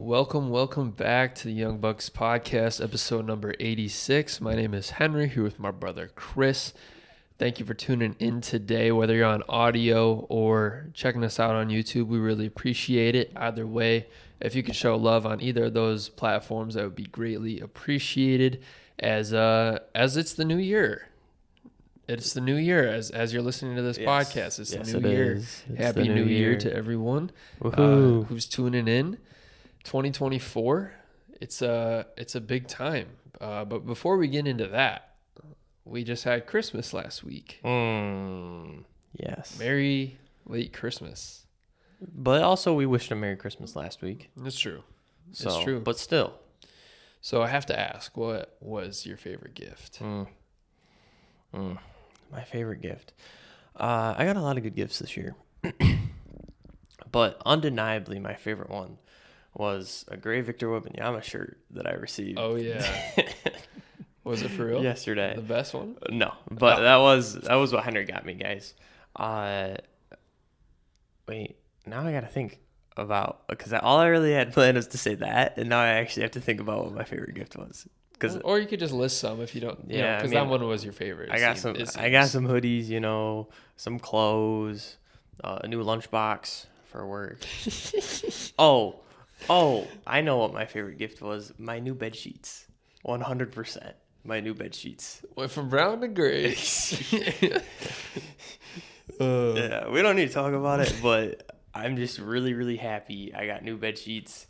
welcome back to the Young Bucks podcast, episode number 86. My name is Henry, here with my brother Chris. Thank you for tuning in today, whether you're on audio or checking us out on YouTube. We really appreciate it. Either way, if you could show love on either of those platforms, that would be greatly appreciated. As it's the new year. It's the new year as you're listening to this podcast. It's the new year. Happy New Year to everyone who's tuning in. 2024. It's a big time. But before we get into that, we just had Christmas last week. Yes. Merry late Christmas. But also we wished a Merry Christmas last week. That's true. So, it's true. But still. So I have to ask, what was your favorite gift? My favorite gift. I got a lot of good gifts this year. But undeniably, my favorite one was a gray Victor Wembanyama shirt that I received. Oh, yeah. Was it for real? Yesterday. The best one? No, but that was what Henry got me, guys. Wait, now I got to think about, because all I really had planned was to say that, and now I actually have to think about what my favorite gift was. Or you could just list some if you don't. Yeah, because that one was your favorite. I got some hoodies, some clothes, a new lunchbox for work. I know what my favorite gift was. My new bed sheets. 100%. My new bed sheets. Went from brown to gray. Yeah, we don't need to talk about it, but I'm just really, really happy. I got new bed sheets.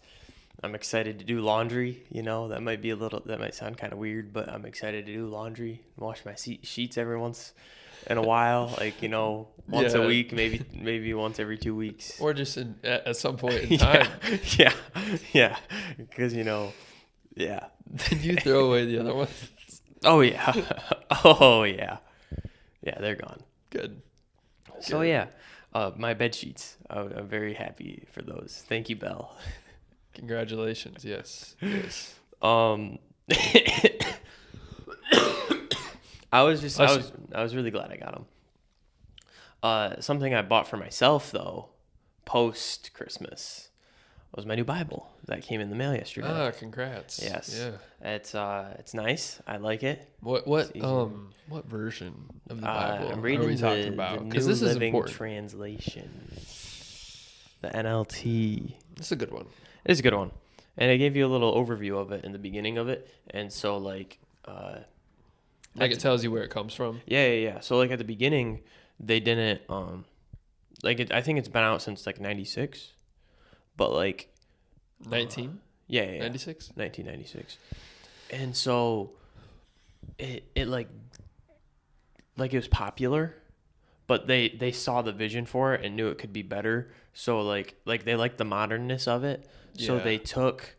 I'm excited to do laundry. That might sound kind of weird, but I'm excited to do laundry, wash my sheets every once in a while, once a week, maybe once every 2 weeks. Or just at some point in time. Yeah, because, yeah. Did you throw away the other ones? Oh, yeah. Oh, yeah. Yeah, they're gone. Good. So, yeah, my bed sheets, I'm very happy for those. Thank you, Belle. Congratulations. Yes. I was really glad I got them. Something I bought for myself though, post Christmas, was my new Bible that came in the mail yesterday. Ah, congrats. Yes. Yeah. It's nice. I like it. What version of the Bible I'm reading are we talking about? Because this is Living important. Translation, the NLT. It's a good one. It's a good one, and I gave you a little overview of it in the beginning of it, and so it tells you where it comes from. Yeah. So at the beginning, they didn't I think it's been out since 96, but 19. Yeah. 96. 1996, and so it was popular, but they saw the vision for it and knew it could be better. So they liked the modernness of it. So they took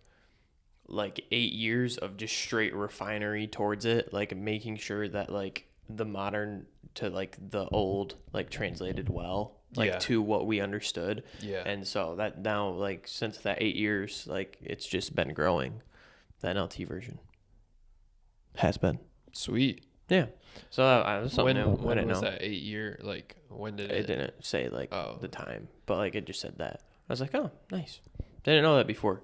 8 years of just straight refinery towards it, making sure that the modern to the old translated well, to what we understood. Yeah. And so that now since that 8 years, it's just been growing. The NLT version has been. Sweet. Yeah. So that was something when I didn't was know. that 8 year? When did It didn't say the time, but it just said that. I was like, oh, nice. Didn't know that before.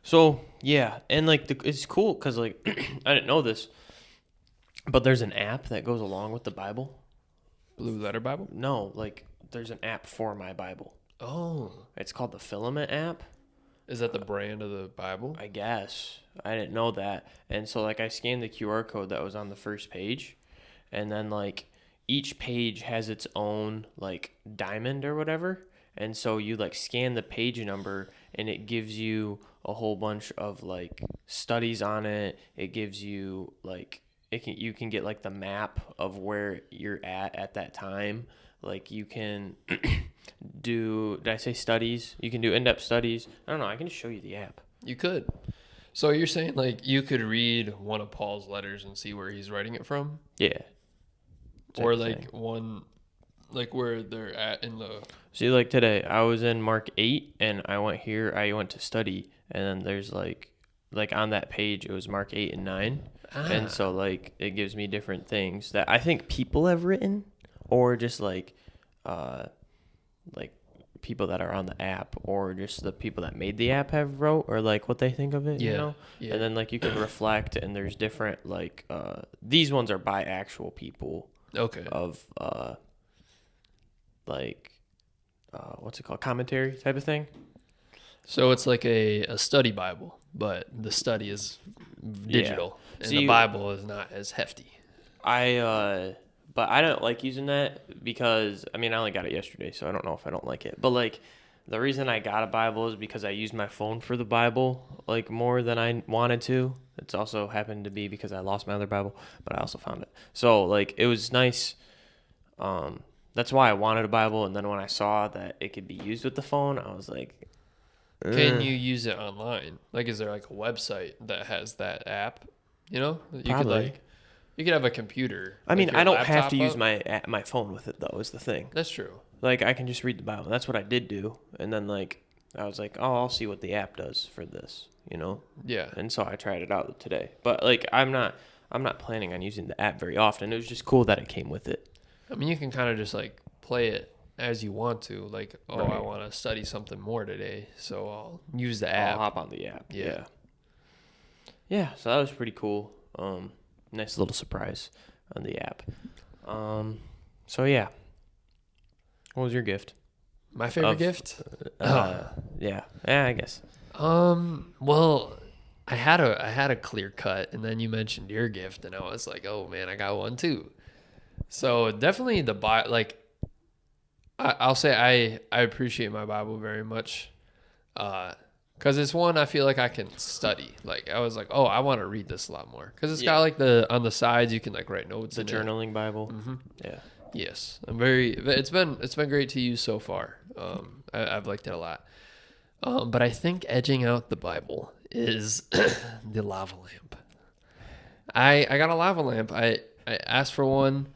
So yeah, and it's cool because I didn't know this, but there's an app that goes along with the Bible. Blue Letter Bible? No, there's an app for my Bible. Oh, It's called the Filament app. is that the brand of the Bible? I guess I didn't know that, and so I scanned the QR code that was on the first page, and then each page has its own diamond or whatever. And so you scan the page number and it gives you a whole bunch of studies on it. It gives you you can get the map of where you're at that time. You can did I say studies? You can do in-depth studies. I don't know. I can just show you the app. You could. So you're saying you could read one of Paul's letters and see where he's writing it from? Yeah. Or one where they're at in the... See, today, I was in Mark 8, and I went to study, and then there's, on that page, it was Mark 8 and 9, and so, it gives me different things that I think people have written, or just, people that are on the app or just the people that made the app have wrote, or like what they think of it, you Yeah, know? yeah. And then like you can reflect, and there's different like these ones are by actual people Okay. of like what's it called? Commentary type of thing. So it's like a study Bible, but the study is digital, and the Bible is not as hefty. But I don't like using that because I mean I only got it yesterday, so I don't know if I don't like it. But like the reason I got a Bible is because I used my phone for the Bible like more than I wanted to. It's also happened to be because I lost my other Bible, but I also found it. So like it was nice. That's why I wanted a Bible, and then when I saw that it could be used with the phone, I was like, Can you use it online? Like, is there like a website that has that app? You know, probably. You could have a computer. I mean, like your I don't have laptop to use up. my phone with it though. Is the thing. That's true. Like I can just read the Bible. That's what I did do, and then like I was like, oh, I'll see what the app does for this, you know. Yeah. And so I tried it out today. But like I'm not planning on using the app very often. It was just cool that it came with it. I mean, you can kind of just like play it as you want to. Like, oh, Right. I want to study something more today, so I'll use the I'll app. hop on the app. Yeah. Yeah, so that was pretty cool. Nice little surprise on the app. So yeah. What was your gift? My favorite Of- gift? Yeah, I guess. Well, I had a clear cut, and then you mentioned your gift, and I was like, oh man, I got one too. So definitely the Bible. Like, I'll say I appreciate my Bible very much, because it's one I feel like I can study. Like I was like, oh, I want to read this a lot more because it's got like on the sides you can like write notes. The in journaling Bible. Mm-hmm. Yeah. Yes, I'm very. It's been great to use so far. I've liked it a lot. But I think edging out the Bible is the lava lamp. I got a lava lamp. I asked for one.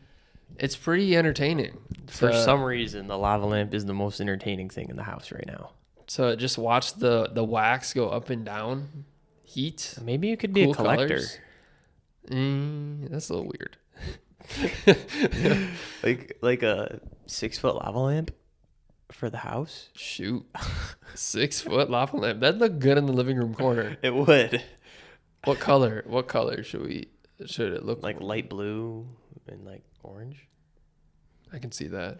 It's pretty entertaining. For some reason, the lava lamp is the most entertaining thing in the house right now. So just watch the wax go up and down, heat. Maybe you could be cool a collector. colors. That's a little weird. like a 6-foot lava lamp for the house. Shoot, 6-foot lava lamp. That'd look good in the living room corner. It would. What color? What color should it look Like light blue and like orange. I can see that.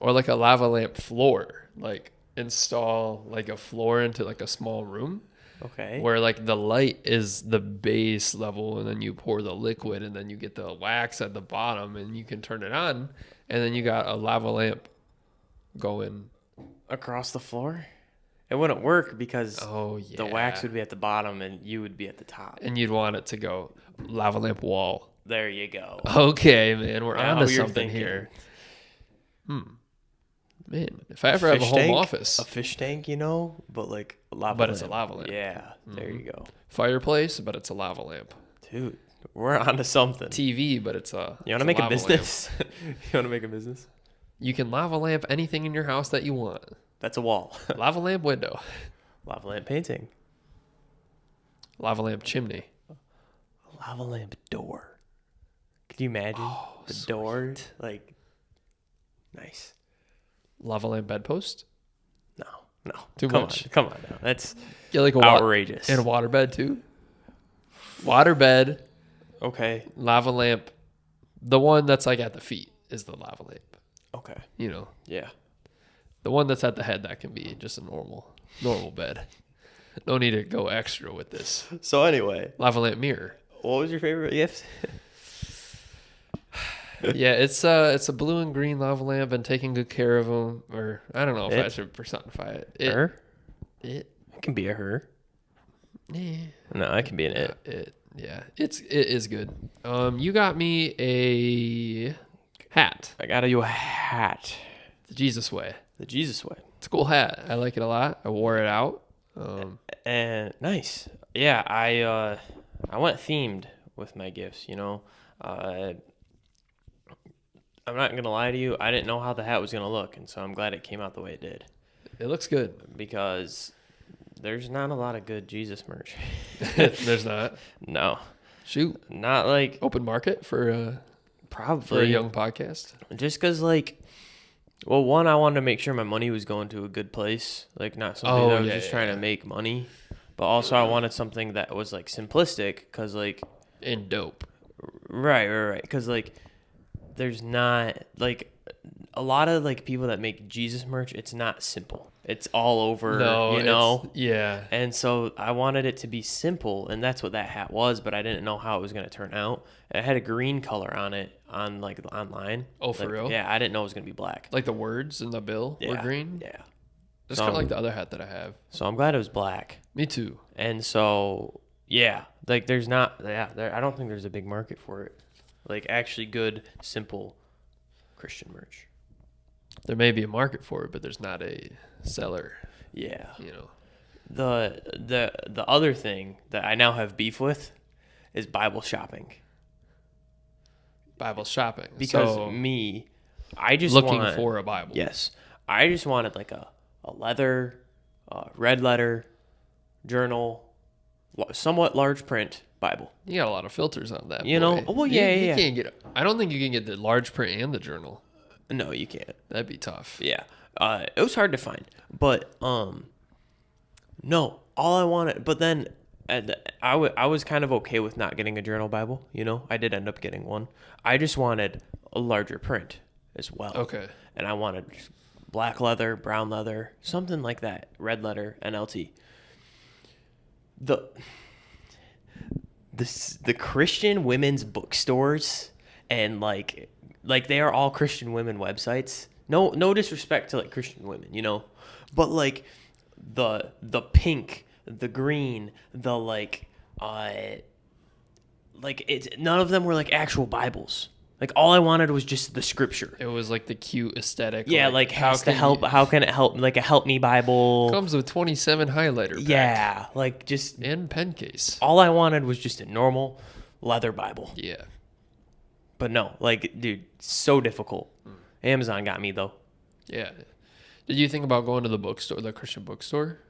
Or like a lava lamp floor. Like install like a floor into like a small room. Okay. Where like the light is the base level, and then you pour the liquid, and then you get the wax at the bottom, and you can turn it on, and then you got a lava lamp going Across the floor? It wouldn't work because the wax would be at the bottom and you would be at the top. and you'd want it to go lava lamp wall. There you go. Okay, man, we're Now onto you're something thinking. here. Man, if I ever have a home office, A fish tank, you know, but like a lava But lamp. it's a lava lamp. Yeah, there you go. fireplace, but it's a lava lamp. Dude, we're onto something. TV, but it's a. You want to make a business? You want to make a business? You can lava lamp anything in your house that you want. That's a wall. Lava lamp window, Lava lamp painting. lava lamp chimney. Lava lamp door. Could you imagine the door? Like, nice. Lava lamp bedpost. No. Too Come much. On, come on now. That's Get like a outrageous. and a water bed too. Water bed, Okay. lava lamp. The one that's like at the feet is the lava lamp. Okay. You know, Yeah. the one that's at the head that can be just a normal bed. No need to go extra with this. So anyway, Lava lamp mirror. what was your favorite gift? Yeah, it's a blue and green lava lamp. Been taking good care of them, or I don't know if I should personify it. Her? It. It can be a her. Eh. No, it can be an it. It is good. You got me a hat, I got you a hat. the Jesus way. The Jesus way. It's a cool hat. I like it a lot. I wore it out. And nice. Yeah, I went themed with my gifts, you know. I'm not going to lie to you. I didn't know how the hat was going to look, and so I'm glad it came out the way it did. It looks good. Because there's not a lot of good Jesus merch. There's not. No. Shoot. Not like Open market for probably a young podcast. just because like Well, one, I wanted to make sure my money was going to a good place, like not something Oh that was yeah, just yeah, trying to yeah. make money. But also, I wanted something that was like simplistic, because like, And dope. right, because like, there's not like a lot of like people that make Jesus merch. It's not simple. It's all over, No, you it's know. yeah. And so I wanted it to be simple, and that's what that hat was, but I didn't know how it was going to turn out. It had a green color on it on like online. Oh, for Like, real? yeah, I didn't know it was going to be black. Like the words in the bill were Yeah, green. yeah. That's kind of like the other hat that I have. So I'm glad it was black. Me too. And so yeah, like there's not I don't think there's a big market for it. Like actually good, simple Christian merch. There may be a market for it, but there's not a seller. Yeah. You know, The other thing that I now have beef with is Bible shopping. Bible shopping. Because So I just looking want, for a Bible. yes, I just wanted like a leather, red letter, journal, somewhat large print Bible. You got a lot of filters on that. You boy. know, well, You, yeah, you yeah, can't get. I don't think you can get the large print and the journal. yeah. No, you can't. That'd be tough. Yeah, it was hard to find, but no, all I wanted. But then, I was kind of okay with not getting a journal Bible. You know, I did end up getting one. I just wanted a larger print as well. Okay. And I wanted just black leather, brown leather, something like that. Red letter, NLT. The the Christian women's bookstores and like they are all Christian women websites. No disrespect to like Christian women, you know, but like the pink, the green, the like it's none of them were like actual Bibles. Like all I wanted was just the scripture. It was like the cute aesthetic. Yeah, like has to can help. you- How can it help? Like a help me Bible. Comes with 27 highlighter pack. Yeah, like just And pen case. all I wanted was just a normal leather Bible. Yeah. But no, like, dude, so difficult. Amazon got me though. Yeah. Did you think about going to the bookstore, the Christian bookstore?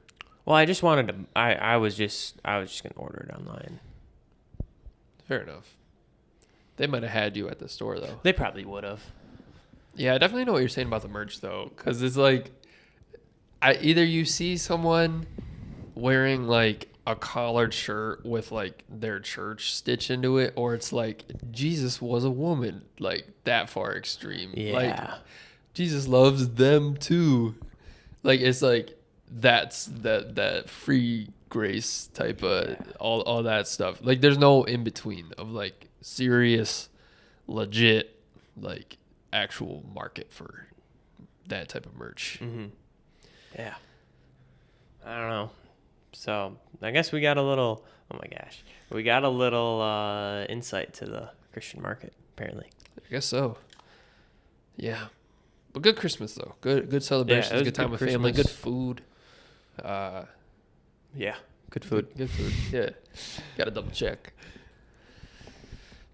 Well, I just wanted to. I was just gonna order it online. Fair enough. They might have had you at the store though. They probably would have. Yeah, I definitely know what you're saying about the merch though, because it's like, either you see someone wearing like a collared shirt with like their church stitch into it, or it's like Jesus was a woman, like that far extreme. Yeah. Like Jesus loves them too. Like it's like that's that free grace type of all that stuff. Like there's no in between of like serious, legit, like actual market for that type of merch. Mm-hmm. Yeah. I don't know. So I guess we got a little. Oh my gosh, we got a little insight to the Christian market. Apparently. I guess so. Yeah. But good Christmas though. Good celebrations. Yeah, it was good time good with family. Christmas. Good food. Yeah. Good food. Good food. Yeah. Got to double check.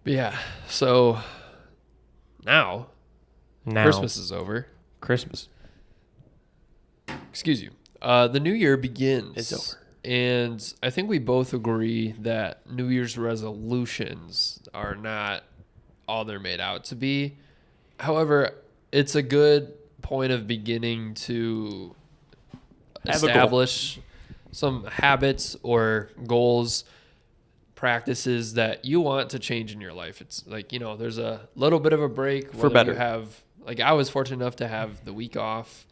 But yeah. So now Christmas is over. Christmas. Excuse you. The new year begins. It's over. And I think we both agree that New Year's resolutions are not all they're made out to be. However, it's a good point of beginning to Have a goal. establish some habits or goals, practices that you want to change in your life. It's like, you know, there's a little bit of a break. For whether better. You have, like, I was fortunate enough to have the week off.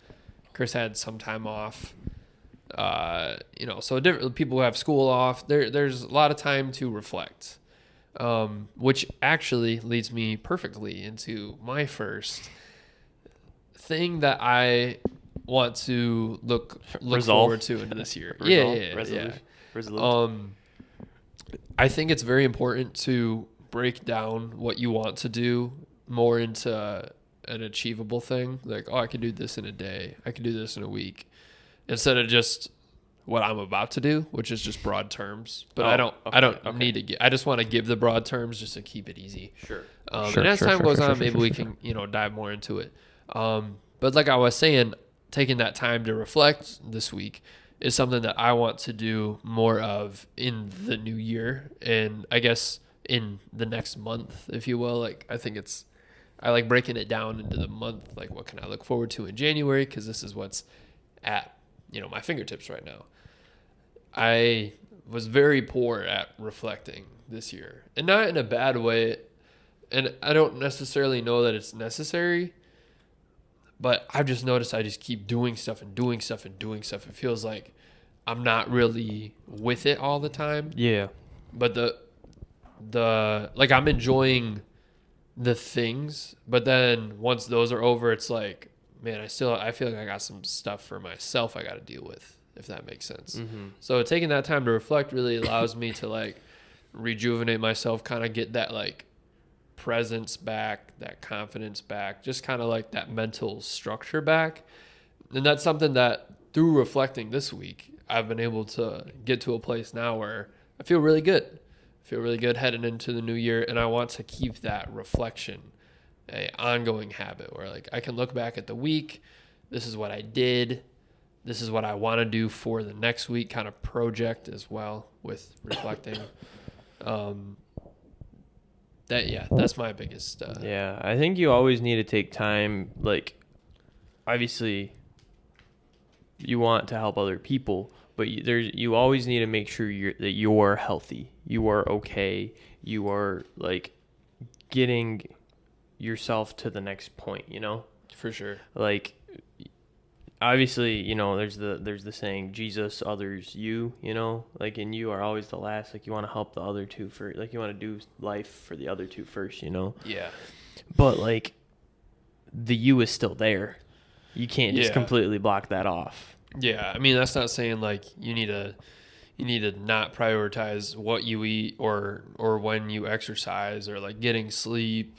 Chris had some time off. You know, so different people who have school off, there's a lot of time to reflect, which actually leads me perfectly into my first thing that I want to look Resolve. forward to into this year. Yeah. Resolution. I think it's very important to break down what you want to do more into an achievable thing. Like, oh, I can do this in a day. I can do this in a week. Instead of just what I'm about to do, which is just broad terms. But I don't need to get, I just want to give the broad terms just to keep it easy. Sure. And as time goes on, maybe we can, you know, dive more into it. But like I was saying, taking that time to reflect this week is something that I want to do more of in the new year. And I guess in the next month, if you will. Like, I think it's I like breaking it down into the month. Like, what can I look forward to in January? Because this is what's at, my fingertips right now. I was very poor at reflecting this year, and not in a bad way. And I don't necessarily know that it's necessary, but I've just noticed I just keep doing stuff and doing stuff and doing stuff. It feels like I'm not really with it all the time. Yeah. But the like I'm enjoying the things, but then once those are over, it's like, man, I feel like I got some stuff for myself I got to deal with, if that makes sense. Mm-hmm. So taking that time to reflect really allows me to like rejuvenate myself, kind of get that like presence back, that confidence back, just kind of like that mental structure back. And that's something that through reflecting this week, I've been able to get to a place now where I feel really good. I feel really good heading into the new year, and I want to keep that reflection a ongoing habit where like I can look back at the week, this is what I did, this is what I want to do for the next week, kind of project as well with reflecting. That's my biggest. Yeah, I think you always need to take time. Like, obviously, you want to help other people, but you always need to make sure that you're healthy, you are okay, you are like getting yourself to the next point. For sure. Like, obviously, there's the saying, Jesus, others, you. Like, and you are always the last. Like, you want to help the other two first. Like, you want to do life for the other two first. Yeah. But like, the you is still there. You can't just Yeah. completely block that off. Yeah, I mean that's not saying like you need to not prioritize what you eat or when you exercise or like getting sleep,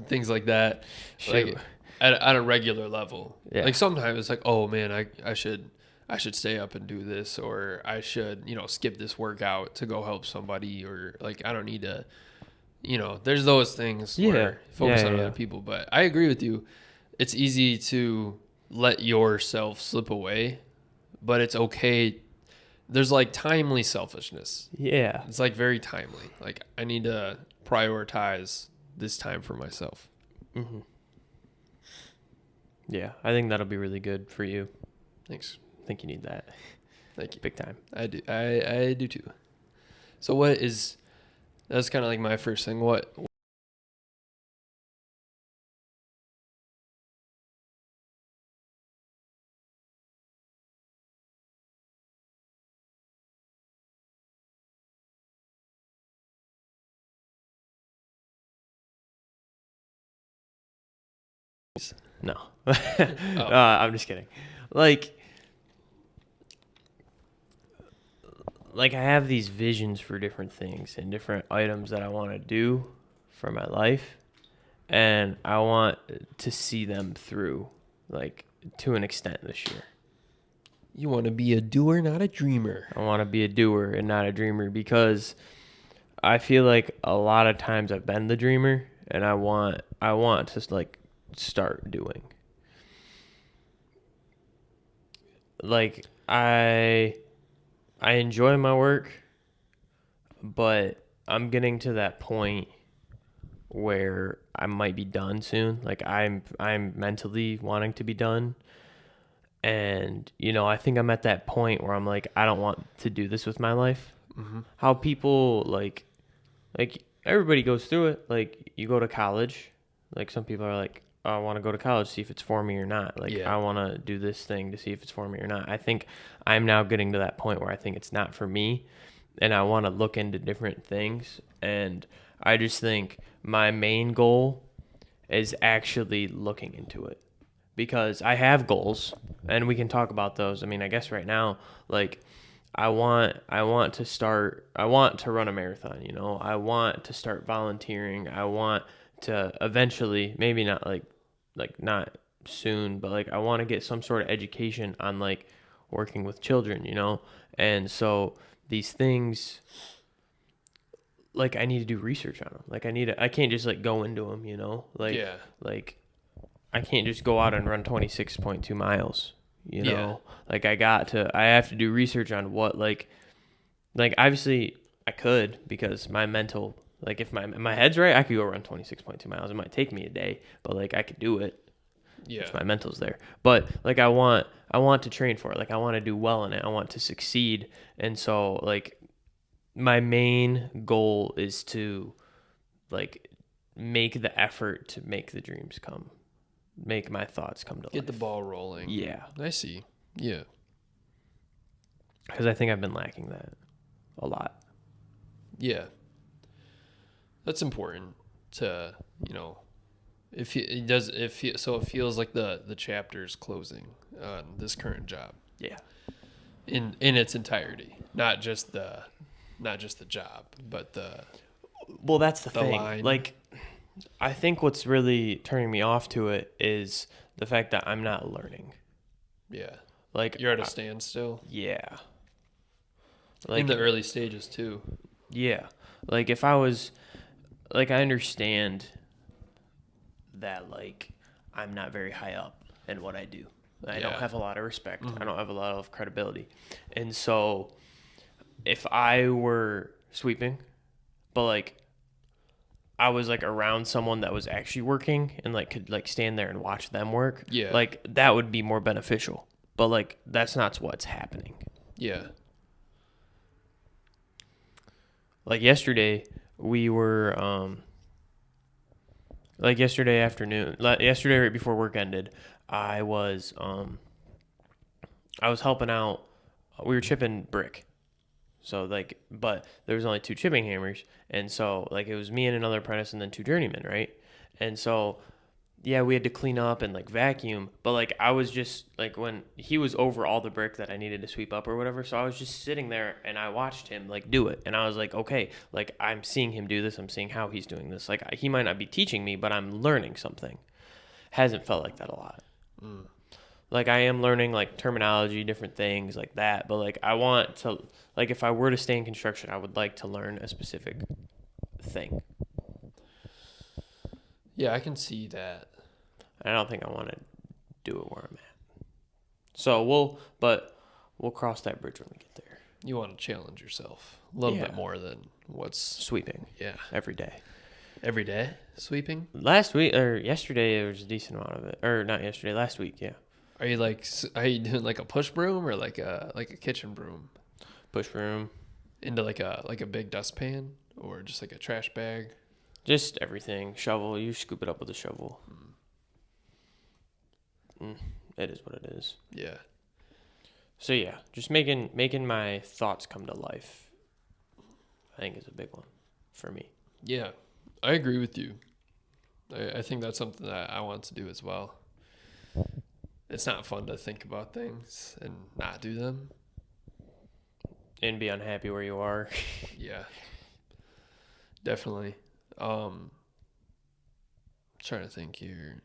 things like that. Shoot. Like at a regular level. Yeah. Like sometimes it's like, oh man, I should stay up and do this, or I should skip this workout to go help somebody, or like I don't need to. There's those things where focus on other people. But I agree with you. It's easy to let yourself slip away, but it's okay. There's like timely selfishness. Yeah. It's like very timely. Like I need to prioritize this time for myself. Mm-hmm. Yeah, I think that'll be really good for you. Thanks. I think you need that. Thank you. Big time. I do. I do too. So that's kind of like my first thing. What No. I'm just kidding. Like I have these visions for different things and different items that I want to do for my life, and I want to see them through, like, to an extent this year. you want to be a doer, not a dreamer. I want to be a doer and not a dreamer, because I feel like a lot of times I've been the dreamer, and I want to like start doing. Like, I enjoy my work, but I'm getting to that point where I might be done soon. Like, I'm mentally wanting to be done. And, I think I'm at that point where I'm like, I don't want to do this with my life. Mm-hmm. How people like everybody goes through it. Like, you go to college. Like, some people are like, oh, I want to go to college, see if it's for me or not. Like, I want to do this thing to see if it's for me or not. I think I'm now getting to that point where I think it's not for me, and I want to look into different things. And I just think my main goal is actually looking into it, because I have goals, and we can talk about those. I mean, I guess right now, like, I want to run a marathon, I want to start volunteering. I want to eventually, maybe not like not soon, but like I want to get some sort of education on like working with children, And so these things, like, I need to do research on them. Like, I can't just like go into them, Like, like I can't just go out and run 26.2 miles, Like, I have to do research on what, like obviously I could, because my mental Like if my head's right, I could go run 26.2 miles. It might take me a day, but like I could do it. Yeah. If my mental's there. But like I want to train for it. Like I want to do well in it. I want to succeed. And so like my main goal is to like make the effort to make the dreams come. Make my thoughts come to life. Get the ball rolling. Yeah. I see. Yeah. Because I think I've been lacking that a lot. Yeah. That's important to, if it does, so it feels like the chapter's closing on this current job. Yeah. In its entirety, not just the job, but Well, that's the thing. line. Like, I think what's really turning me off to it is the fact that I'm not learning. Yeah. Like You're at a standstill. Yeah. Like in the early stages too. Yeah. Like if I was, like I understand that like I'm not very high up in what I do. I don't have a lot of respect. Mm-hmm. I don't have a lot of credibility. And so if I were sweeping, but like I was like around someone that was actually working and like could like stand there and watch them work, like that would be more beneficial. But like that's not what's happening. Yeah. Like yesterday we were like yesterday afternoon, yesterday right before work ended, I was helping out. We were chipping brick. So like, but there was only 2 chipping hammers, and so like it was me and another apprentice, and then 2 journeymen, right? And so, yeah, we had to clean up and like vacuum. But like I was just like when he was over all the brick that I needed to sweep up or whatever, so I was just sitting there and I watched him like do it, and I was like, okay, like I'm seeing him do this, I'm seeing how he's doing this. Like he might not be teaching me, but I'm learning something. Hasn't felt like that a lot. Mm. Like I am learning like terminology, different things like that. But like I want to, like if I were to stay in construction, I would like to learn a specific thing. Yeah, I can see that. I don't think I want to do it where I'm at. So we'll cross that bridge when we get there. You want to challenge yourself a little bit more than what's sweeping. Yeah. Every day. Every day sweeping? Last week or yesterday there was a decent amount of it. Or not yesterday, last week, yeah. Are you doing like a push broom or like a kitchen broom? Push broom. Into like a big dustpan or just like a trash bag? Just everything. Shovel. You scoop it up with a shovel. It is what it is. Yeah. So yeah, just making my thoughts come to life, I think is a big one for me. Yeah, I agree with you. I think that's something that I want to do as well. It's not fun to think about things and not do them. And be unhappy where you are. Yeah. Definitely. Trying to think here.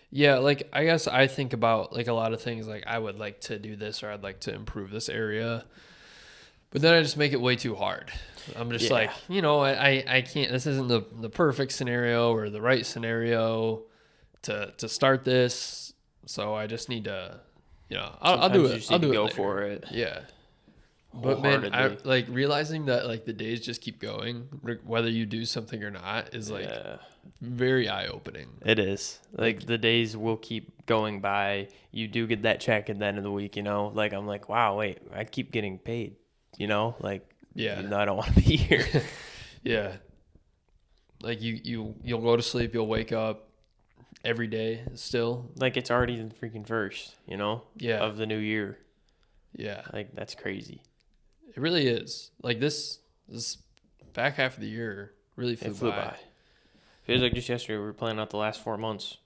Yeah, like I guess I think about like a lot of things like I would like to do this or I'd like to improve this area. But then I just make it way too hard. I'm just like, I can't, this isn't the perfect scenario or the right scenario to start this. So I just need to, I'll do it. I'll do it. Go later. for it. Yeah. But man, I like realizing that like the days just keep going, whether you do something or not, is like very eye opening. It is. Like the days will keep going by. You do get that check at the end of the week, Like I'm like, wow, wait, I keep getting paid, Like even though I don't want to be here. Yeah. Like you'll go to sleep, you'll wake up every day still. Like it's already the freaking first, Yeah. of the new year. Yeah. Like that's crazy. It really is. Like this back half of the year really flew by. Feels like just yesterday we were planning out the last 4 months.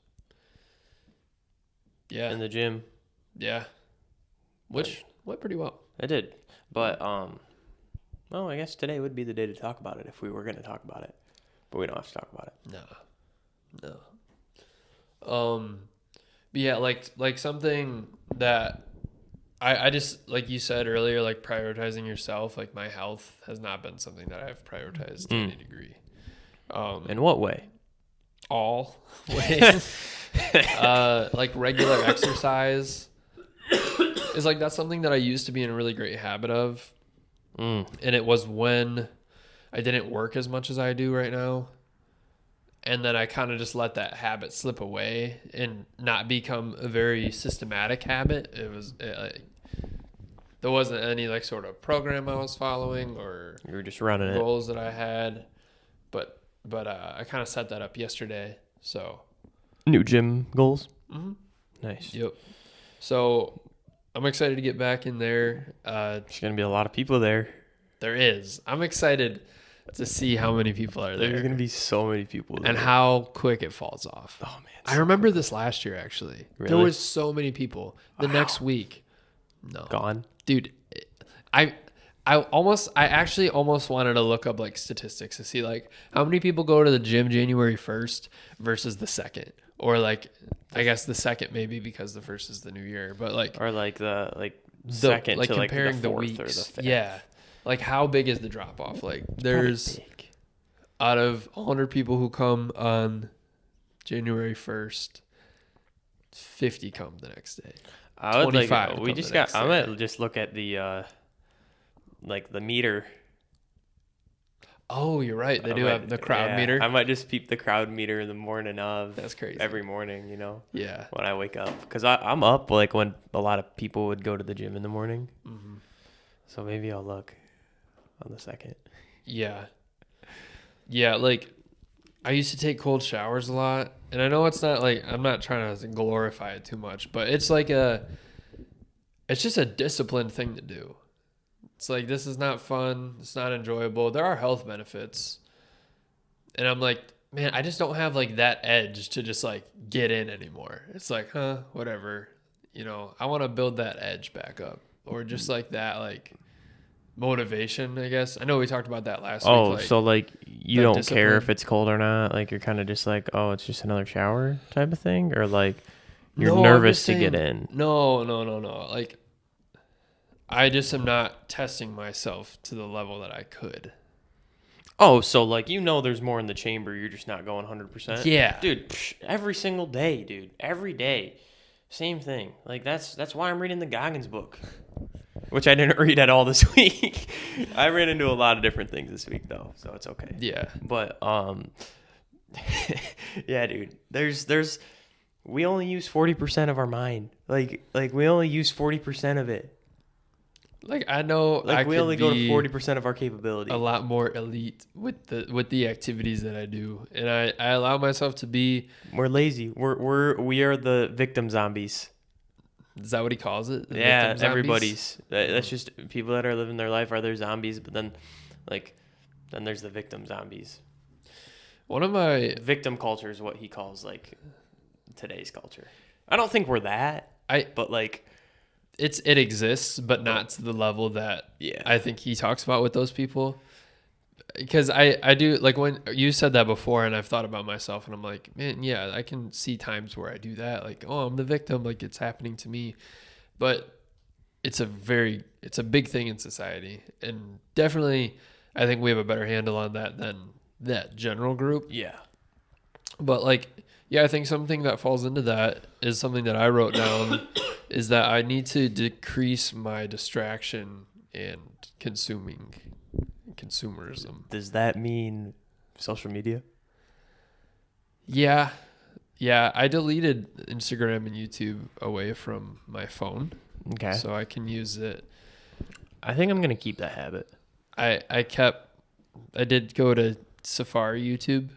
Yeah. In the gym. Yeah. Which went pretty well. It did. But well, I guess today would be the day to talk about it if we were going to talk about it. But we don't have to talk about it. No. But yeah, like something that I just, like you said earlier, like prioritizing yourself, like my health has not been something that I've prioritized to any degree. In what way? All ways. Like regular exercise is like, that's something that I used to be in a really great habit of. And it was when I didn't work as much as I do right now. And then I kind of just let that habit slip away and not become a very systematic habit. There wasn't any like sort of program I was following or You were just running it. goals that I had, but I kind of set that up yesterday. So New gym goals. mm-hmm. Nice. Yep. So I'm excited to get back in there. There's gonna be a lot of people there. There is. I'm excited to see how many people are there. There's gonna be so many people there. And how quick it falls off. Oh man. I remember this last year actually. Really? There was so many people. The next week. No. Gone. Dude, I actually almost wanted to look up like statistics to see like how many people go to the gym January 1st versus the 2nd, or like I guess the 2nd maybe because the 1st is the new year, but like or like the second like to like comparing the the 4th weeks. or the 5th. Yeah. Like how big is the drop off? Like there's Big. out of 100 people who come on January 1st, 50 come the next day. I would 25 like. to We come just the got. next I day. might just look at the like the meter. Oh, you're right. They do have the crowd meter. I might just peep the crowd meter in the morning of. That's crazy. Every morning, you know. Yeah. When I wake up, because I'm up like when a lot of people would go to the gym in the morning. Mm-hmm. So maybe I'll look on the 2nd. Yeah. Yeah, like I used to take cold showers a lot, and I know it's not like I'm not trying to glorify it too much, but it's like it's just a disciplined thing to do. It's like this is not fun, it's not enjoyable. There are health benefits. And I'm like, man, I just don't have like that edge to just like get in anymore. It's like, whatever. You know, I want to build that edge back up, or just like that like motivation, I guess. I know we talked about that last week. Oh, so like you don't care discipline. if it's cold or not? Like you're kind of just like, oh, it's just another shower type of thing? Or like you're I'm nervous just to saying- get in? No. Like I just am not testing myself to the level that I could. Oh, so like there's more in the chamber. You're just not going 100%? Yeah. Dude, every single day, dude. Every day. Same thing. Like that's why I'm reading the Goggins book. Which I didn't read at all this week. I ran into a lot of different things this week though, so it's okay. Yeah. But yeah, dude. There's we only use 40% of our mind. Like we only use 40% of it. Like I know Like I we could only go to be 40% of our capability. a lot more elite with the activities that I do, and I allow myself to be. We're lazy. We are the victim zombies. Is that what he calls it? The Yeah, victim zombies? everybody's. That's just people that are living their life are their zombies, but then there's the victim zombies. One of my Victim culture is what he calls like today's culture. I don't think we're that. But like it exists, but not to the level that yeah. I think he talks about with those people. Because I do, like when you said that before, and I've thought about myself, and I'm like, man, yeah, I can see times where I do that. Like, oh, I'm the victim, like it's happening to me. But it's a big thing in society, and definitely I think we have a better handle on that than that general group. Yeah. But like, yeah, I think something that falls into that is something that I wrote down is that I need to decrease my distraction and consumerism. Does that mean social media? Yeah. I deleted Instagram and YouTube away from my phone. Okay. So I can use it. I think I'm going to keep that habit. I did go to Safari YouTube,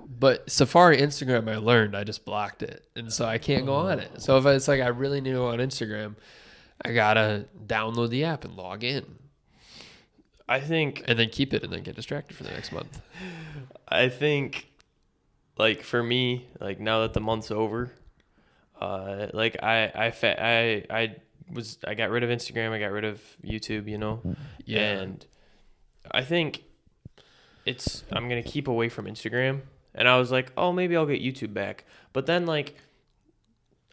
but Safari Instagram I learned I just blocked it, and so I can't go on it. So if it's like I really need to go on Instagram, I gotta download the app and log in. I think, and then keep it, and then get distracted for the next month. I think, like for me, like now that the month's over, like I got rid of Instagram, I got rid of YouTube, Yeah. and I think I'm gonna keep away from Instagram. And I was like, oh, maybe I'll get YouTube back. But then like,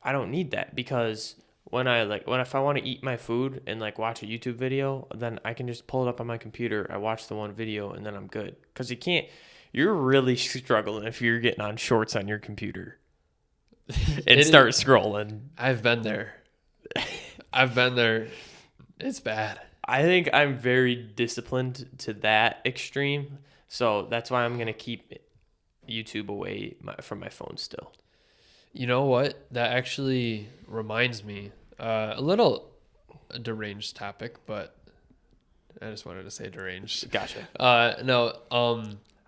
I don't need that because if I want to eat my food and like watch a YouTube video, then I can just pull it up on my computer. I watch the one video and then I'm good. Because you're really struggling if you're getting on shorts on your computer and start scrolling. I've been there. It's bad. I think I'm very disciplined to that extreme. So that's why I'm going to keep YouTube away from my phone still. You know what? That actually reminds me a little deranged topic, but I just wanted to say deranged. Gotcha. No,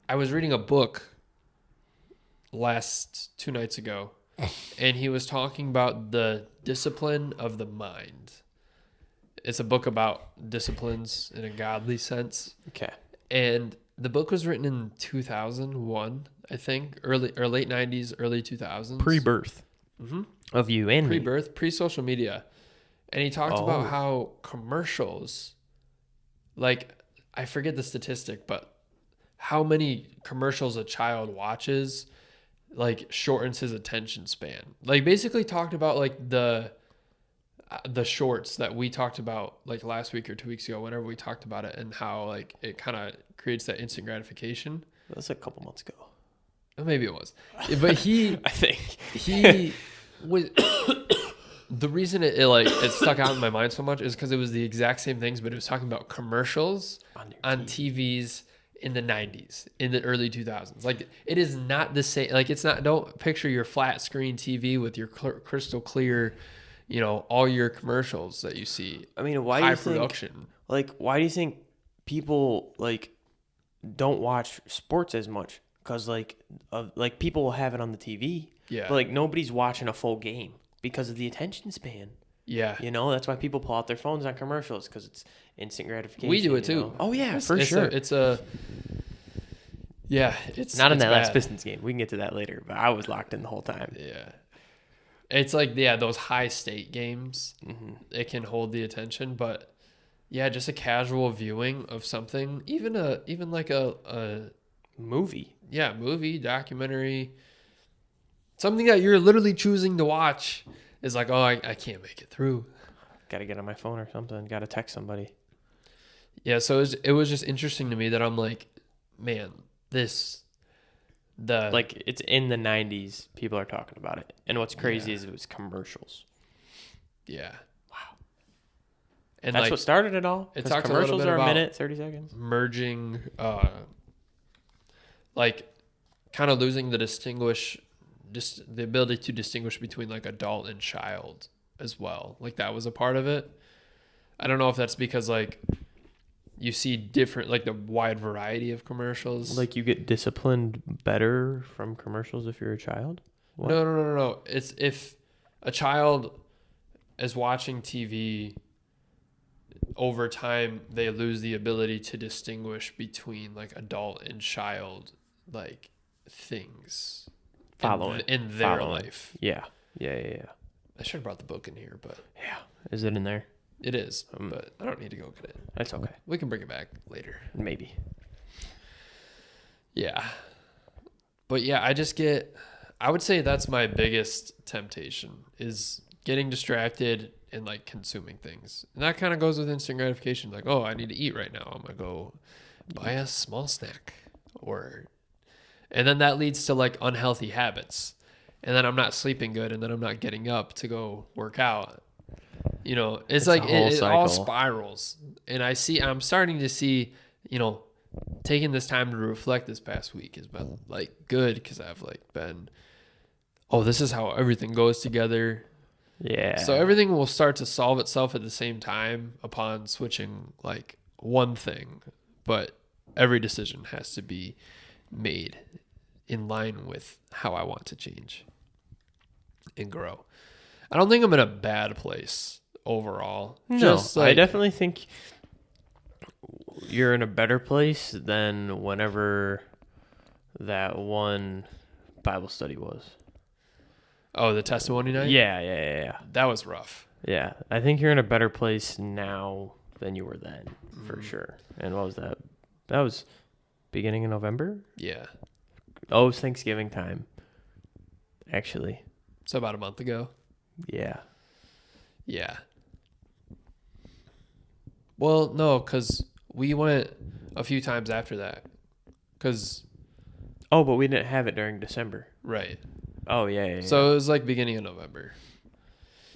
I was reading a book last 2 nights ago, and he was talking about the discipline of the mind. It's a book about disciplines in a godly sense. Okay. And the book was written in 2001, I think, early or late 90s, early 2000s. Pre-birth of you and me. Pre-birth, pre-social media. And he talked Oh. about how commercials, like, I forget the statistic, but how many commercials a child watches, like, shortens his attention span. Like, basically talked about, like, the shorts that we talked about, like, last week or 2 weeks ago, whenever we talked about it, and how, like, it kind of creates that instant gratification. That's a couple months ago. Or maybe it was. But he... I think. He was... The reason it stuck out in my mind so much is because it was the exact same things, but it was talking about commercials on TVs in the 90s, in the early 2000s. Like, it is not the same. Like, it's not, don't picture your flat screen TV with your crystal clear, all your commercials that you see. I mean, why do you think, why do you think people, don't watch sports as much? Because, people will have it on the TV. Yeah. But, nobody's watching a full game because of the attention span. Yeah. That's why people pull out their phones on commercials, because it's instant gratification. We do it too. Oh, yeah, for it's sure. It's not in that bad. last Pistons game. We can get to that later, but I was locked in the whole time. Yeah. It's those high state games, it can hold the attention, but yeah, just a casual viewing of something, even like a movie. Yeah, movie, documentary, something that you're literally choosing to watch is like, oh, I can't make it through. Got to get on my phone or something. Got to text somebody. Yeah, so it was just interesting to me that I'm like, man, it's in the 90s, people are talking about it. And what's crazy is it was commercials. Yeah. Wow. And that's what started it all. It talks commercials a little bit are about a minute, 30 seconds. Merging, kind of losing the ability to distinguish between like adult and child as well. Like, that was a part of it. I don't know if that's because you see different, the wide variety of commercials. You get disciplined better from commercials if you're a child? What? No. It's if a child is watching TV, over time, they lose the ability to distinguish between adult and child, things in their life. Yeah. I should have brought the book in here, but yeah. Is it in there? It is, but I don't need to go get it. That's okay. We can bring it back later. Maybe. Yeah. But yeah, I would say that's my biggest temptation, is getting distracted and consuming things. And that kind of goes with instant gratification. Like, oh, I need to eat right now. I'm going to go buy a small snack. And then that leads to unhealthy habits. And then I'm not sleeping good, and then I'm not getting up to go work out. It's it all spirals. And I'm starting to see, taking this time to reflect this past week has been good, because I've been, this is how everything goes together. Yeah. So everything will start to solve itself at the same time upon switching one thing, but every decision has to be made in line with how I want to change and grow. I don't think I'm in a bad place overall. No, I definitely think you're in a better place than whenever that one Bible study was. Oh, the testimony night? Yeah. That was rough. Yeah, I think you're in a better place now than you were then, for sure. And what was that? That was beginning of November? Yeah. Oh, it was Thanksgiving time, actually. So about a month ago? Yeah. Yeah. Well, no, because we went a few times after that. Oh, but we didn't have it during December. Right. Oh, yeah. So it was beginning of November.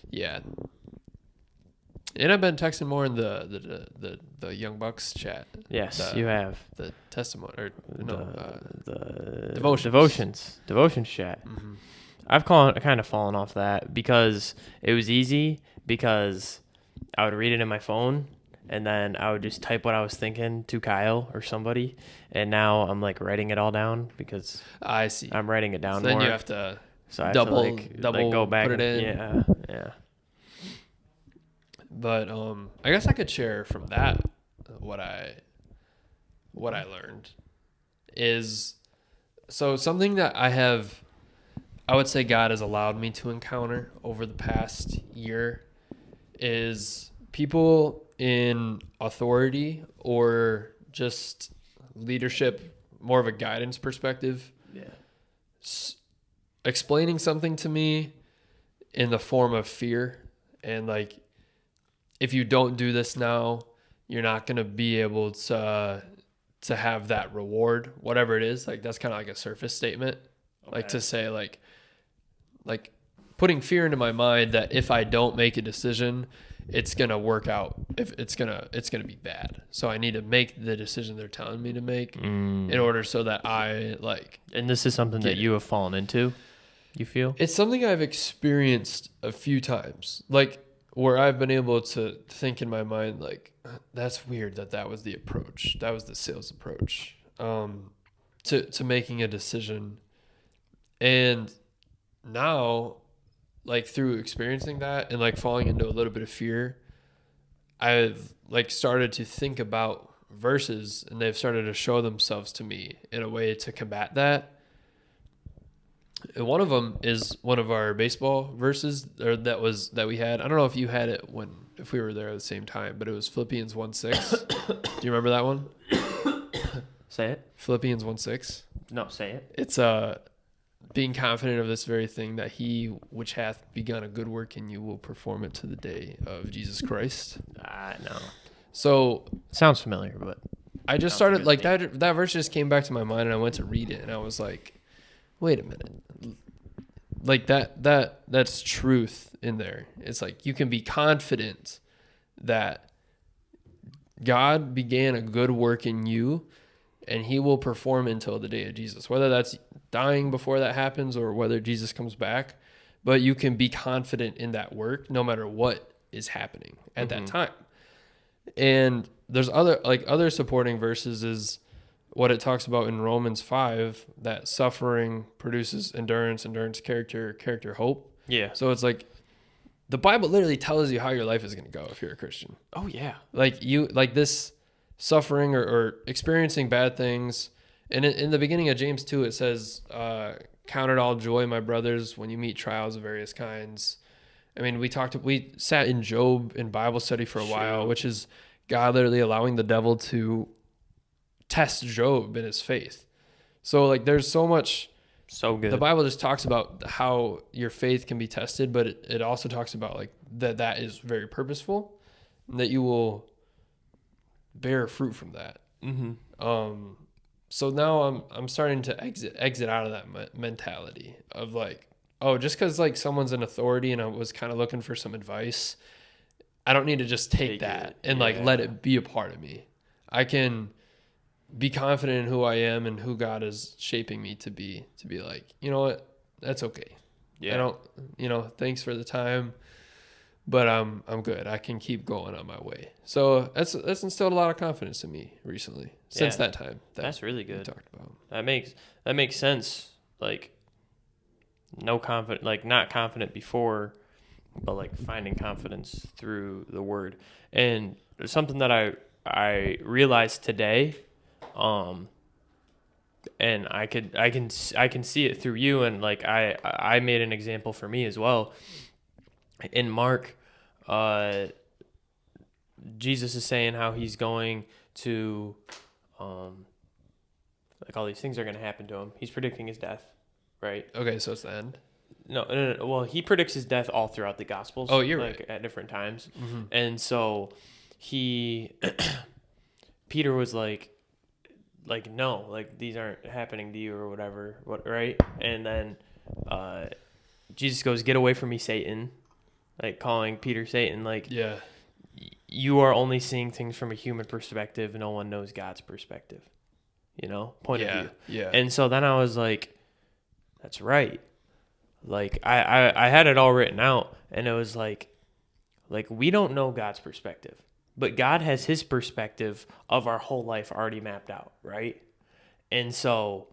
Yeah. And I've been texting more in the Young Bucks chat. Yes, you have. The testimony or The devotions. Devotions chat. Mm-hmm. I've kind of fallen off that because it was easy because I would read it in my phone and then I would just type what I was thinking to Kyle or somebody. And now I'm like writing it all down because I see. I'm writing it down So then more. you have to So I have double to like go back put it in. Yeah. But I guess I could share from that what I learned is so something that I would say God has allowed me to encounter over the past year is people in authority or just leadership, more of a guidance perspective, Yeah. explaining something to me in the form of fear and like, if you don't do this now, you're not going to be able to have that reward, whatever it is. Like that's kind of like a surface statement, like to say like putting fear into my mind that if I don't make a decision, it's going to work out. If it's going to be bad. So I need to make the decision they're telling me to make in order so that I like. And this is something that you have fallen into, you feel? It's something I've experienced a few times. Like, where I've been able to think in my mind, like, that's weird that was the approach. That was the sales approach to making a decision. And now, like, through experiencing that and, like, falling into a little bit of fear, I've, like, started to think about verses and they've started to show themselves to me in a way to combat that. And one of them is one of our baseball verses that we had. I don't know if you had it if we were there at the same time, but it was Philippians 1:6. Do you remember that one? Say it. Philippians 1:6. No, say it. It's being confident of this very thing that he which hath begun a good work in you will perform it to the day of Jesus Christ. No. So Sounds familiar, but I just started like that verse just came back to my mind and I went to read it and I was like, wait a minute. Like that's truth in there. It's like you can be confident that God began a good work in you and he will perform until the day of Jesus, whether that's dying before that happens or whether Jesus comes back. But you can be confident in that work no matter what is happening at that time. And there's other supporting verses is what it talks about in Romans 5, that suffering produces endurance, character, hope. Yeah. So it's like the Bible literally tells you how your life is going to go if you're a Christian. Oh yeah. Like this suffering or experiencing bad things. And in the beginning of James 2, it says, count it all joy, my brothers, when you meet trials of various kinds. I mean, we sat in Job in Bible study for a while, which is God literally allowing the devil to test Job in his faith. So like there's so much. So good. The Bible just talks about how your faith can be tested, but it also talks about like that is very purposeful and that you will bear fruit from that. So now I'm starting to exit out of that mentality of like, oh, just because like someone's in authority and I was kind of looking for some advice, I don't need to just take that and like let it be a part of me. I can be confident in who I am and who God is shaping me to be like, you know what, that's okay. I don't, thanks for the time, but I'm good. I can keep going on my way. So that's instilled a lot of confidence in me recently since that time. That's really good. We talked about. That makes sense. Like not confident before, but like finding confidence through the word. And there's something that I realized today, and I can see it through you, and like I made an example for me as well. In Mark, Jesus is saying how he's going to, like all these things are going to happen to him. He's predicting his death, right? Okay, so it's the end. No. Well, he predicts his death all throughout the Gospels. Oh, you're like, right. At different times. And so Peter was like, no, like these aren't happening to you or whatever, right? And then Jesus goes, get away from me, Satan, like calling Peter Satan, like, you are only seeing things from a human perspective. No one knows God's perspective, point of view. Yeah. And so then I was like, that's right. Like I had it all written out, and it was like we don't know God's perspective, but God has his perspective of our whole life already mapped out, right? And so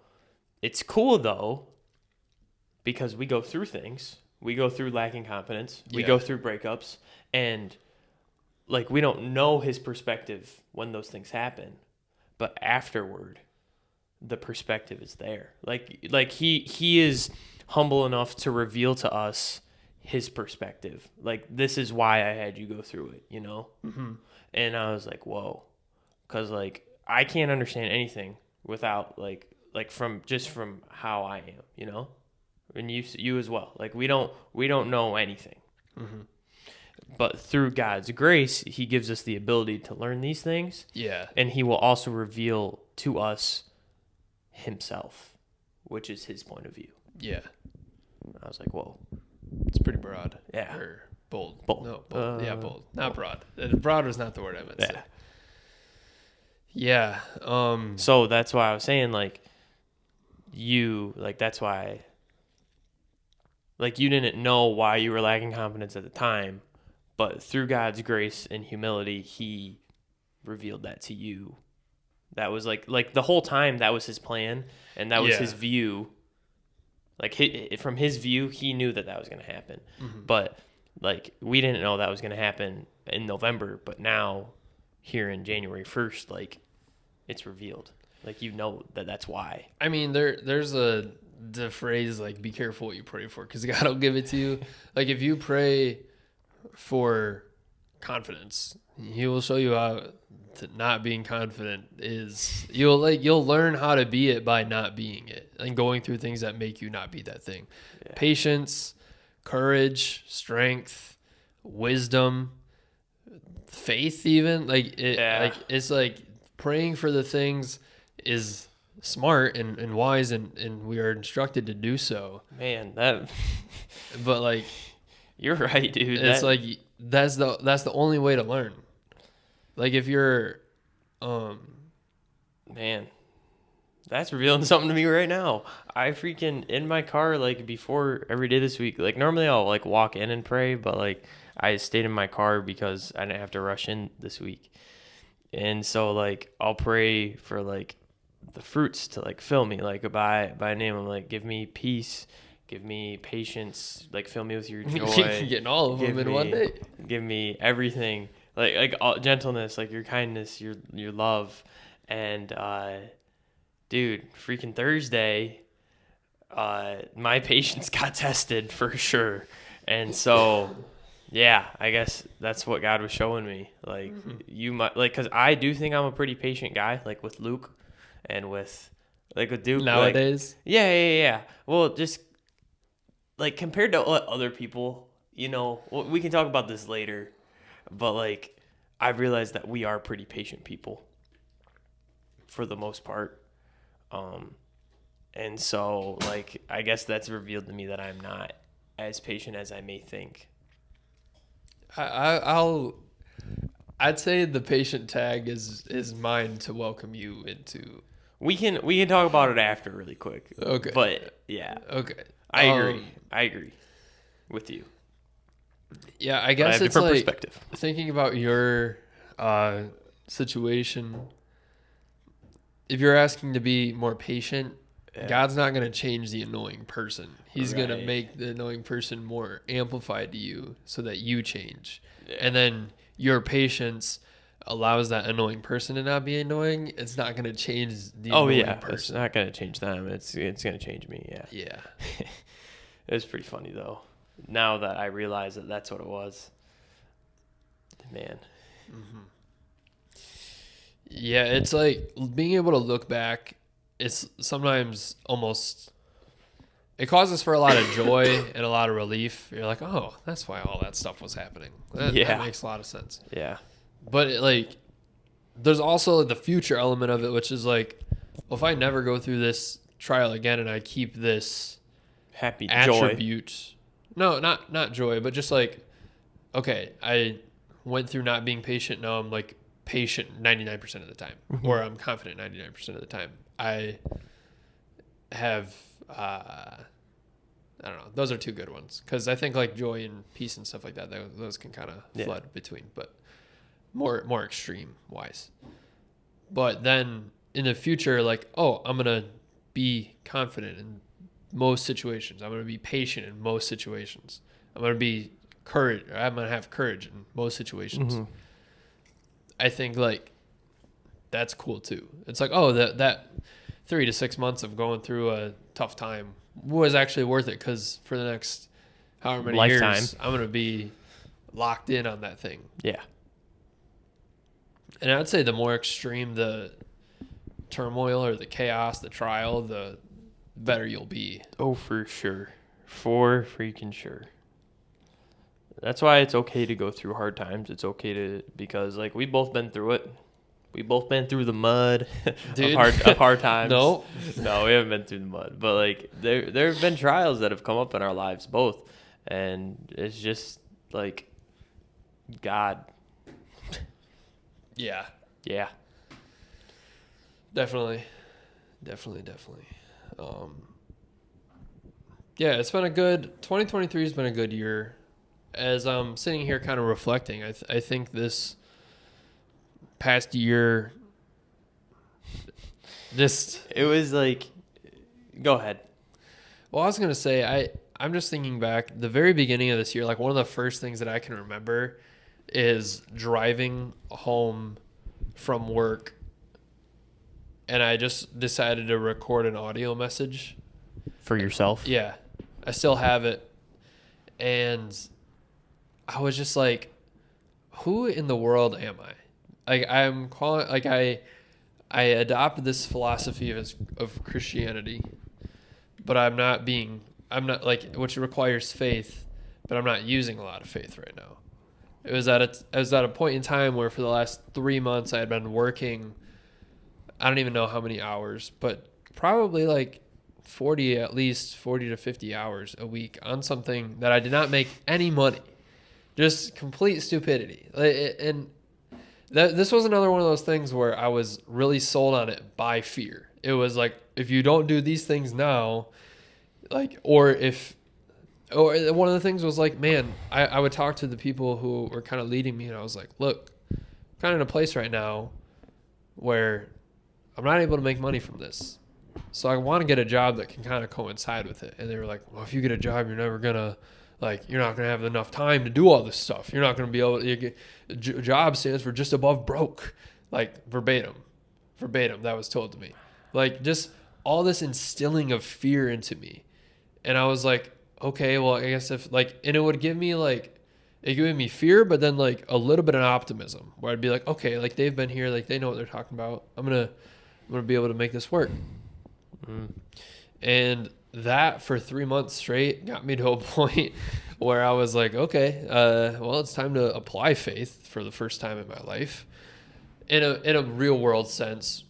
it's cool though, because we go through things. We go through lacking confidence. We go through breakups, and like we don't know his perspective when those things happen, but afterward the perspective is there. Like he is humble enough to reveal to us his perspective. Like, this is why I had you go through it, Mm-hmm. And I was like, whoa, because like I can't understand anything without like from how I am, and you as well. Like we don't know anything. Mm-hmm. But through God's grace, he gives us the ability to learn these things. Yeah. And he will also reveal to us himself, which is his point of view. Yeah. I was like, whoa. It's pretty broad. Yeah. Or bold. Bold. No, bold. Yeah, bold. Not bold. broad. Broad was not the word I meant to say. Yeah. So that's why I was saying, like, that's why, like, you didn't know why you were lacking confidence at the time, but through God's grace and humility, he revealed that to you. That was like the whole time that was his plan, and that was his view. Like from his view, he knew that was going to happen. Mm-hmm. But like we didn't know that was going to happen in November, but now here in January 1st, like it's revealed. Like that's why. I mean, there's the phrase like be careful what you pray for, because God will give it to you. Like if you pray for confidence, he will show you how to not being confident is. You'll learn how to be it by not being it and going through things that make you not be that thing. Yeah. Patience, courage, strength, wisdom, faith, even it's like praying for the things is smart and wise, and we are instructed to do so. Man, that but like you're right, dude. It's like that's the only way to learn. Like if you're man, that's revealing something to me right now. I freaking in my car like before every day this week. Like normally I'll like walk in and pray, but like I stayed in my car because I didn't have to rush in this week. And so like I'll pray for like the fruits to like fill me like by name. I'm like, give me peace, give me patience, like fill me with your joy. Getting all of them in one day. Give me everything. Like all, gentleness, like your kindness, your love. And dude, freaking Thursday, my patience got tested for sure. And so yeah, I guess that's what God was showing me. Like you might like, cause I do think I'm a pretty patient guy, like with Luke and with Duke nowadays. Like, yeah. Well, just like compared to other people, we can talk about this later, but like I've realized that we are pretty patient people for the most part. And so like, I guess that's revealed to me that I'm not as patient as I may think. I'd say the patient tag is mine to welcome you into. We can talk about it after really quick. Okay. But yeah. Okay. I agree with you. Yeah, I guess I have it's different like perspective. Thinking about your situation. If you're asking to be more patient, God's not going to change the annoying person. He's going to make the annoying person more amplified to you so that you change. Yeah. And then your patience allows that annoying person to not be annoying. It's not going to change the annoying person. It's not going to change them. It's going to change me, yeah. Yeah. It was pretty funny, though, now that I realize that that's what it was. Man. Mm-hmm. Yeah, it's like being able to look back, it's sometimes almost, it causes for a lot of joy and a lot of relief. You're like, oh, that's why all that stuff was happening. That makes a lot of sense. Yeah. But there's also the future element of it, which is like, well, if I never go through this trial again and I keep this happy attribute, joy. No, not joy, but just like, okay, went through not being patient. Now I'm like patient 99% of the time, or I'm confident 99% of the time. I have, I don't know. Those are two good ones. Cause I think like joy and peace and stuff like that, those can kind of flood between, but more extreme wise. But then in the future, like, oh, I'm going to be confident in most situations. I'm going to be patient in most situations. I'm going to be I'm going to have courage in most situations. I think like that's cool too. It's like, oh, that 3 to 6 months of going through a tough time was actually worth it, because for the next however many Lifetime. years, I'm going to be locked in on that thing. Yeah. And I'd say the more extreme the turmoil or the chaos, the trial, the better you'll be. Oh, for sure. For freaking sure. That's why it's okay to go through hard times. It's okay to, because like we've both been through it. We've both been through the mud of hard times. No, we haven't been through the mud. But like there have been trials that have come up in our lives both, and it's just like God. Yeah. Yeah. Definitely. Yeah, it's been 2023 has been a good year. As I'm sitting here kind of reflecting, I think this past year, it was like, go ahead. Well, I was going to say, I'm just thinking back, the very beginning of this year, like one of the first things that I can remember is driving home from work, and I just decided to record an audio message. For yourself? Yeah. I still have it. And I was just like, who in the world am I? Like, I adopted this philosophy of Christianity, but I'm not like, which requires faith, but I'm not using a lot of faith right now. I was at a point in time where for the last 3 months I had been working, I don't even know how many hours, but probably like 40 to 50 hours a week on something that I did not make any money. Just complete stupidity. And this was another one of those things where I was really sold on it by fear. It was like, if you don't do these things now, like, or one of the things was like, man, I would talk to the people who were kind of leading me, and I was like, look, I'm kind of in a place right now where I'm not able to make money from this. So I want to get a job that can kind of coincide with it. And they were like, well, if you get a job, you're never going to, like, you're not going to have enough time to do all this stuff. You're not going to be able to job stands for just above broke, like verbatim. That was told to me. Like, just all this instilling of fear into me. And I was like, okay, well, I guess if like, and it gave me fear, but then like a little bit of optimism where I'd be like, okay, like they've been here, like they know what they're talking about. I'm going to be able to make this work. And that for 3 months straight got me to a point where I was like, okay, well, it's time to apply faith for the first time in my life in a real world sense,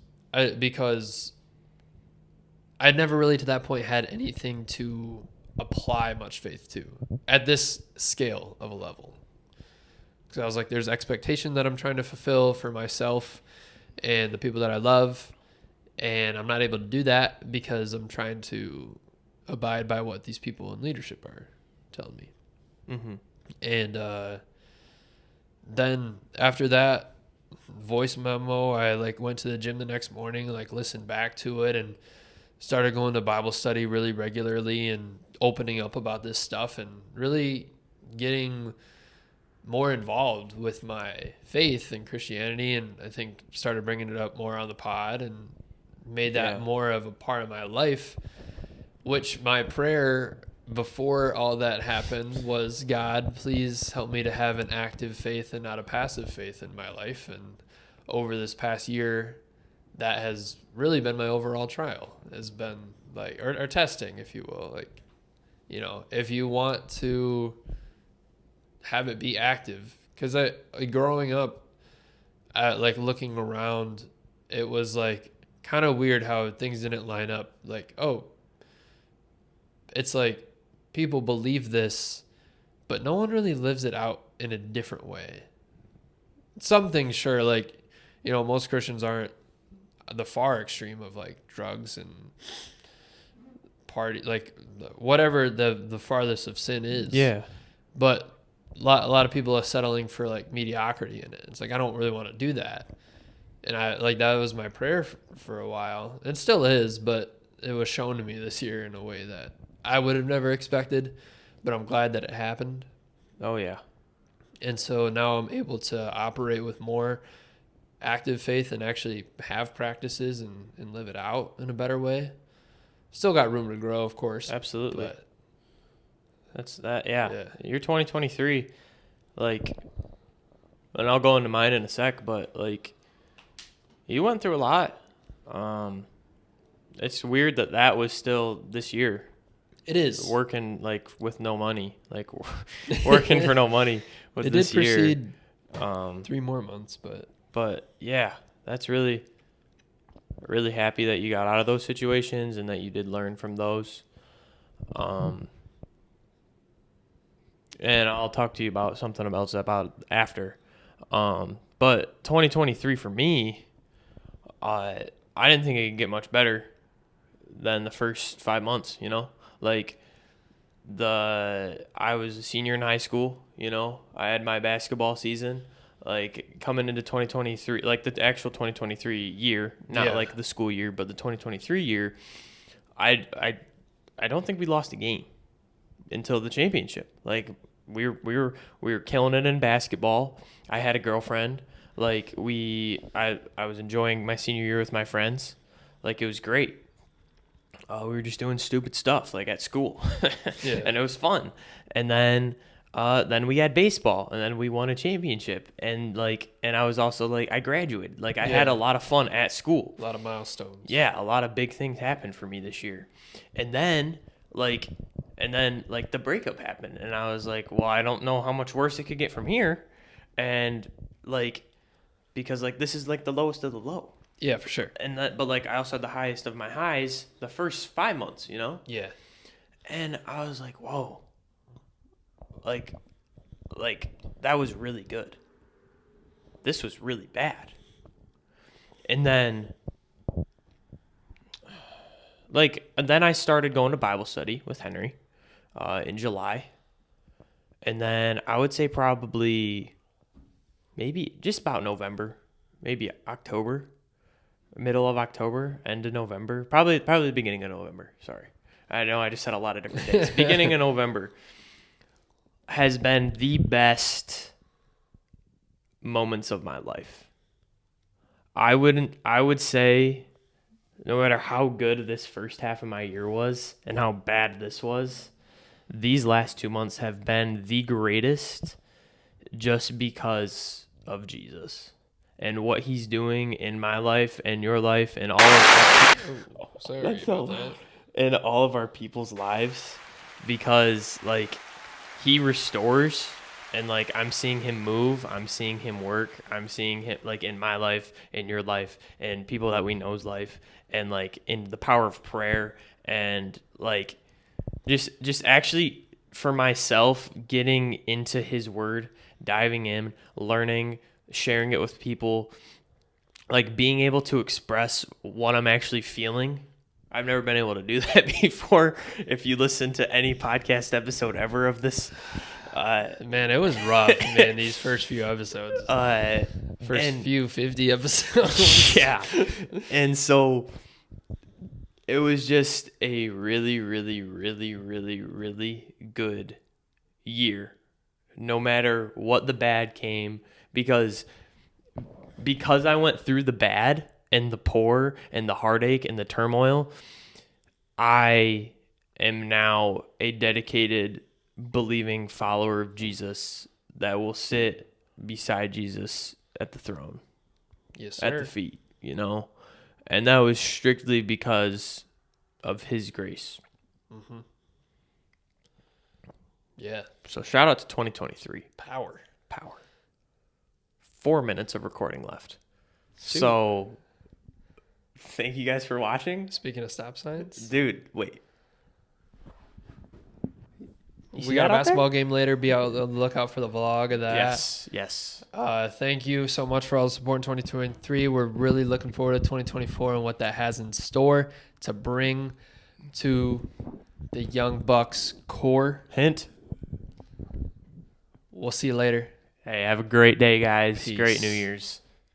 because I'd never really to that point had anything to apply much faith to at this scale of a level. Because I was like, there's expectation that I'm trying to fulfill for myself and the people that I love, and I'm not able to do that because I'm trying to abide by what these people in leadership are telling me. Mm-hmm. And then after that voice memo, I like went to the gym the next morning, like listened back to it, and started going to Bible study really regularly and opening up about this stuff and really getting more involved with my faith and Christianity. And I think started bringing it up more on the pod and made that more of a part of my life, which my prayer before all that happened was, God, please help me to have an active faith and not a passive faith in my life. And over this past year, that has really been my overall trial, has been like, or testing, if you will. Like, you know, if you want to have it be active, because growing up, like looking around, it was like kind of weird how things didn't line up. Like, oh, it's like people believe this, but no one really lives it out in a different way. some things, sure, like, most Christians aren't the far extreme of like drugs and party, like whatever the farthest of sin is. Yeah. But a lot of people are settling for like mediocrity in it. It's like, I don't really want to do that. And I like, that was my prayer for a while. It still is, but it was shown to me this year in a way that I would have never expected, but I'm glad that it happened. Oh, yeah. And so now I'm able to operate with more active faith and actually have practices and live it out in a better way. Still got room to grow, of course. Absolutely. But That's that. Yeah. You're 2023. Like, and I'll go into mine in a sec, but like, you went through a lot. It's weird that was still this year. it is. Working like with no money, like working for no money was It this did year. proceed 3 more months, But yeah, that's really happy that you got out of those situations and that you did learn from those. And I'll talk to you about something else about after. But 2023 for me, I didn't think it could get much better than the first 5 months, Like I was a senior in high school, I had my basketball season. Like coming into 2023, like the actual 2023 year, not like the school year, but the 2023 year, I don't think we lost a game until the championship. Like we were killing it in basketball. I had a girlfriend. Like I was enjoying my senior year with my friends. Like it was great. We were just doing stupid stuff like at school, and it was fun. And then we had baseball, and then we won a championship. And I was also like, I graduated. Like I had a lot of fun at school. a lot of milestones. Yeah, a lot of big things happened for me this year. And then the breakup happened, and I was like, well, I don't know how much worse it could get from here. And because this is like the lowest of the low. Yeah, for sure. But I also had the highest of my highs the first 5 months, Yeah. And I was like, whoa, like that was really good. This was really bad. And then I started going to Bible study with Henry in July. And then I would say probably maybe just about November, maybe October. Middle of October, end of November, probably the beginning of November. Sorry, I know I just said a lot of different days. Beginning of November has been the best moments of my life. I would say, no matter how good this first half of my year was and how bad this was, these last 2 months have been the greatest, just because of Jesus. And what he's doing in my life and your life and all of our people's lives, because he restores, and I'm seeing him move, I'm seeing him work, I'm seeing him in my life, in your life, and people that we know's life, and in the power of prayer, and just actually for myself getting into his word, diving in, learning, sharing it with people, being able to express what I'm actually feeling. I've never been able to do that before. If you listen to any podcast episode ever of this, man, it was rough, man. These first few episodes, few 50 episodes, yeah. And so it was just a really, really, really, really, really good year, no matter what the bad came. Because I went through the bad and the poor and the heartache and the turmoil, I am now a dedicated, believing follower of Jesus that will sit beside Jesus at the throne. Yes, sir. At the feet, And that was strictly because of his grace. Mm-hmm. Yeah. So shout out to 2023. Power. 4 minutes of recording left. Shoot. So thank you guys for watching. Speaking of stop signs. Dude, wait. see We got a that out there? basketball game later. Be out on the lookout for the vlog of that. Yes. Thank you so much for all the support in 2023. We're really looking forward to 2024 and what that has in store to bring to the Young Bucks core. Hint. We'll see you later. Hey, have a great day, guys. Peace. Great New Year's.